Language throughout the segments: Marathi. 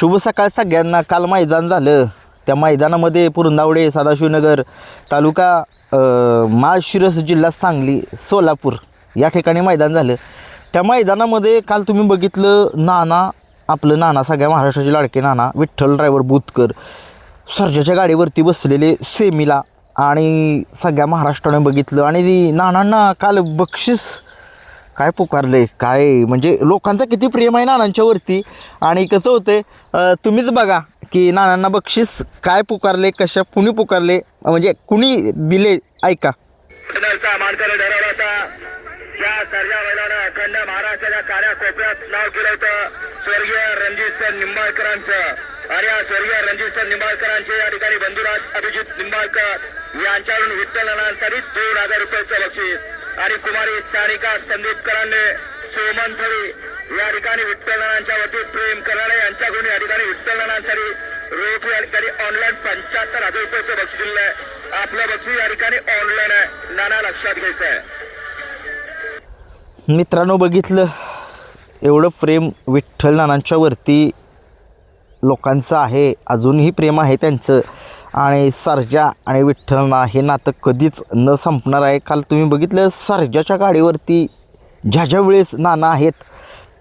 शुभ सकाळ सगळ्यांना. काल मैदान झालं. त्या मैदानामध्ये पुरंदावडे, सदाशिवनगर तालुका माळशिरस, जिल्हा सांगली, सोलापूर या ठिकाणी मैदान झालं. त्या मैदानामध्ये काल तुम्ही बघितलं, आपलं नाना, सगळ्या महाराष्ट्राचे लाडके नाना विठ्ठल ड्रायव्हर बुतकर सर्जाच्या गाडीवरती बसलेले सेमीला, आणि सगळ्या महाराष्ट्राने बघितलं. आणि नानांना काल बक्षीस काय पुकारले, काय म्हणजे लोकांचं किती प्रेम आहे नानांच्यावरती. आणि कसं होते तुम्हीच बघा की नानांना बक्षीस काय पुकारले, कशा कुणी पुकारले, म्हणजे कुणी दिले, ऐका. मानकर ठरवला होता ज्या सर्जा बैलानं अखंड महाराष्ट्राच्या कार्या कोपऱ्यात नाव केलं होतं स्वर्गीय रणजित निंबाळकरांचं. आणि या स्वर्गीय रणजित निंबाळकरांचे या ठिकाणी बंधुराज अभिजित निंबाळकर यांच्याकडून विठ्ठल नानांसाठी 2000 रुपयाचं बक्षीस. आणि कुमारी सारिका संदीपकरांनी सोमंथळी या ठिकाणी विठ्ठल नानांच्या वतीत प्रेम करणारे यांच्याकडून या ठिकाणी विठ्ठल नानांसाठी रोख या ठिकाणी ऑनलाईन 75,000 रुपयाचं बक्षीस दिलं आहे. आपलं बक्षीस या ठिकाणी ऑनलाईन आहे, नाना लक्षात घ्यायचं आहे. मित्रांनो, बघितलं एवढं प्रेम विठ्ठल नानांच्या वरती लोकांचं आहे, अजूनही प्रेम आहे त्यांचं. आणि सर्जा आणि विठ्ठल नाना हे नातं कधीच न संपणार आहे. काल तुम्ही बघितलं सर्जाच्या गाडीवरती ज्या वेळेस नाना आहेत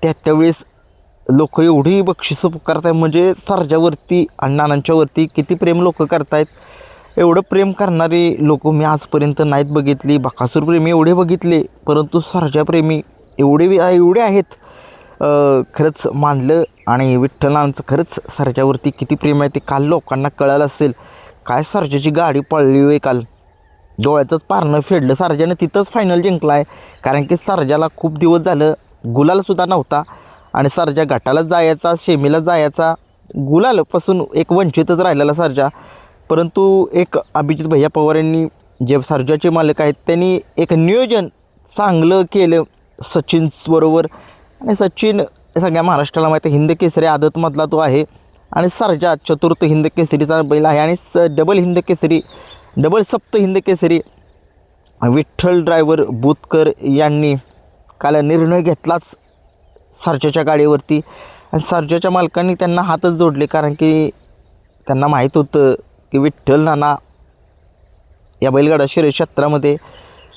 त्यावेळेस लोक एवढी बक्षिसं पुकारत आहेत, म्हणजे सर्जावरती आणि नानांच्यावरती किती प्रेम लोक करतायत. एवढं प्रेम करणारे लोक मी आजपर्यंत नाहीत बघितली. बकासूर प्रेमी एवढे बघितले, परंतु सर्जा प्रेमी एवढे आहेत. खरंच मानलं. आणि विठ्ठलांचं खरंच सर्जावरती किती प्रेम आहे ते काल लोकांना कळालं असेल. काय सर्जाची गाडी पळली होय काल, डोळ्यातच पारणं फेडलं. सर्जाने तिथंच फायनल जिंकला आहे, कारण की सर्जाला खूप दिवस झालं गुलालसुद्धा नव्हता. आणि सर्जा गटालाच जायचा, सेमीला जायचा, गुलालपासून एक वंचितच राहिलेला सर्जा. परंतु एक अभिजित भैया पवार यांनी, जे सर्जाचे मालक आहेत, त्यांनी एक नियोजन चांगलं केलं सचिनबरोबर. आणि सचिन सगळ्या महाराष्ट्राला माहिती आहे, हिंद केसरी आदतमधला तो आहे. आणि सर्जा चतुर्थ हिंद केसरीचा बैल आहे. आणि डबल सप्त हिंद केसरी विठ्ठल ड्रायव्हर बुतकर यांनी काल निर्णय घेतलाच सर्जाच्या गाडीवरती. आणि सर्जाच्या मालकांनी त्यांना हातच जोडले, कारण की त्यांना माहीत होतं की विठ्ठल नाना या बैलगाडा शर्यत क्षेत्रामध्ये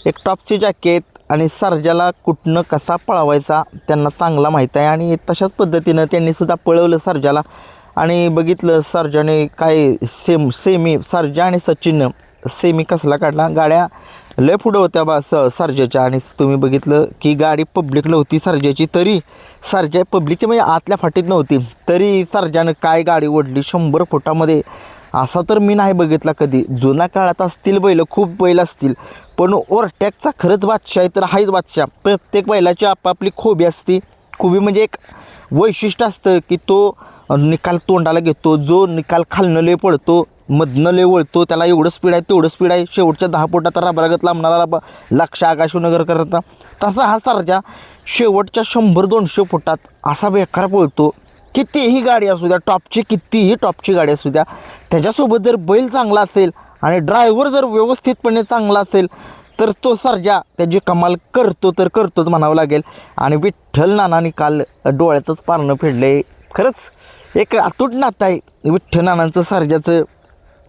एक टॉपची जाकी आहेत. आणि सर्जाला कुठनं कसा पळवायचा त्यांना चांगला माहीत आहे. आणि तशाच पद्धतीनं त्यांनीसुद्धा पळवलं सर्जाला. आणि बघितलं सर्जाने काय सेमी सर्जा आणि सचिननं सेमी कसला काढला. गाड्या लय पुढं होत्या सर्जाच्या. आणि तुम्ही बघितलं की गाडी पब्लिकला होती सर्जाची, तरी सर्जा पब्लिकची म्हणजे आतल्या फाटीत नव्हती, तरी सर्जानं काय गाडी ओढली 100 फुटामध्ये. असा तर मी नाही बघितला कधी. जुन्या काळात असतील बैल, खूप बैल असतील, पण ओव्हरटॅकचा खरंच बादशाह आहे तर हाच बादशाह. प्रत्येक बैलाची आपापली खूबी असते. खूबी म्हणजे एक वैशिष्ट्य असतं की तो निकाल तोंडाला घेतो, जो निकाल खालनं लय पडतो, मधनं लय वळतो, त्याला एवढं स्पीड आहे तेवढं स्पीड आहे, शेवटच्या 10 फुटात रबरागत लांबणारा लक्ष आकाशनगर करता. तसा हा सर्जा शेवटच्या 100-200 फुटात असा बेकार पळतो. कितीही गाडी असू द्या, कितीही टॉपची गाडी असू द्या, त्याच्यासोबत जर बैल चांगला असेल आणि ड्रायव्हर जर व्यवस्थितपणे चांगला असेल तर तो सर्जा त्याची कमाल करतोच म्हणावं लागेल. आणि विठ्ठल नानांनी काल डोळ्यातच पारणं फेडलं. खरंच एक अतूट नातं आहे विठ्ठल नानांचं सर्जाचं.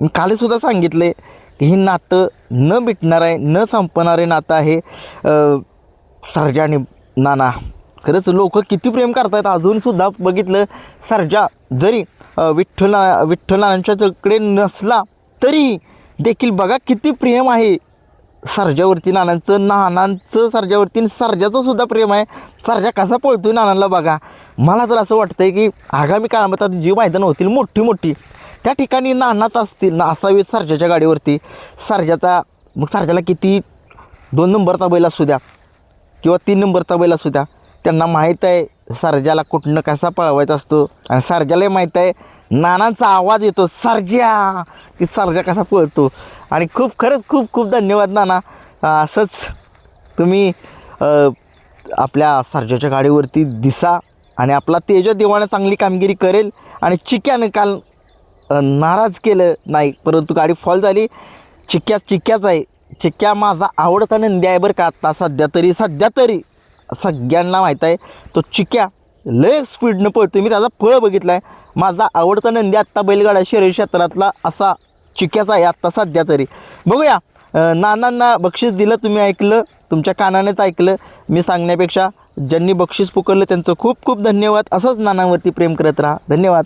मी कालसुद्धा सांगितलं की हे नातं न मिटणार आहे, न संपणारे नातं आहे सर्जा आणि नाना. खरंच लोक किती प्रेम करतात अजूनसुद्धा. बघितलं सर्जा जरी विठ्ठल नानांच्याकडे नसला तरी देखील बघा किती प्रेम आहे सर्जावरती नानांचं सर्जावरती. सर्जाचं सुद्धा प्रेम आहे. सर्जा कसा पळतोय नानांना बघा. मला तर असं वाटतंय की आगामी काळामध्ये जी मैदानं होतील मोठी त्या ठिकाणी नानाच असतील असावेत सर्जाच्या गाडीवरती. सर्जाला किती 2 नंबरचा बैल असू द्या किंवा 3 नंबरचा बैल असू द्या, त्यांना माहीत आहे सर्जाला कुठनं कसा पळवायचा असतो. आणि सर्जालाही माहीत आहे नानांचा आवाज येतो सर्जा, की सर्जा कसा पळतो. आणि खरंच खूप धन्यवाद नाना. असंच तुम्ही आपल्या सर्जाच्या गाडीवरती दिसा. आणि आपला तेजा देवानं चांगली कामगिरी करेल. आणि चिक्यानं काल नाराज केलं नाही, परंतु गाडी फॉल झाली. चिक्याच आहे. चिक्या माझा आवडता नंदी आहे बरं का. आता सध्या तरी सगळ्यांना माहीत आहे तो चिक्या लय स्पीडनं पळतो. मी त्याचा पळ बघितला आहे. माझा आवडता नंदी आत्ता बैलगाडा शर्यत क्षेत्रातला असा चिक्याचा आहे आत्ता सध्या तरी. बघूया नानांना बक्षीस दिलं, तुम्ही ऐकलं, तुमच्या कानानेच ऐकलं मी सांगण्यापेक्षा. ज्यांनी बक्षीस पुकारलं त्यांचं खूप खूप धन्यवाद. असंच नानांवरती प्रेम करत राहा. धन्यवाद.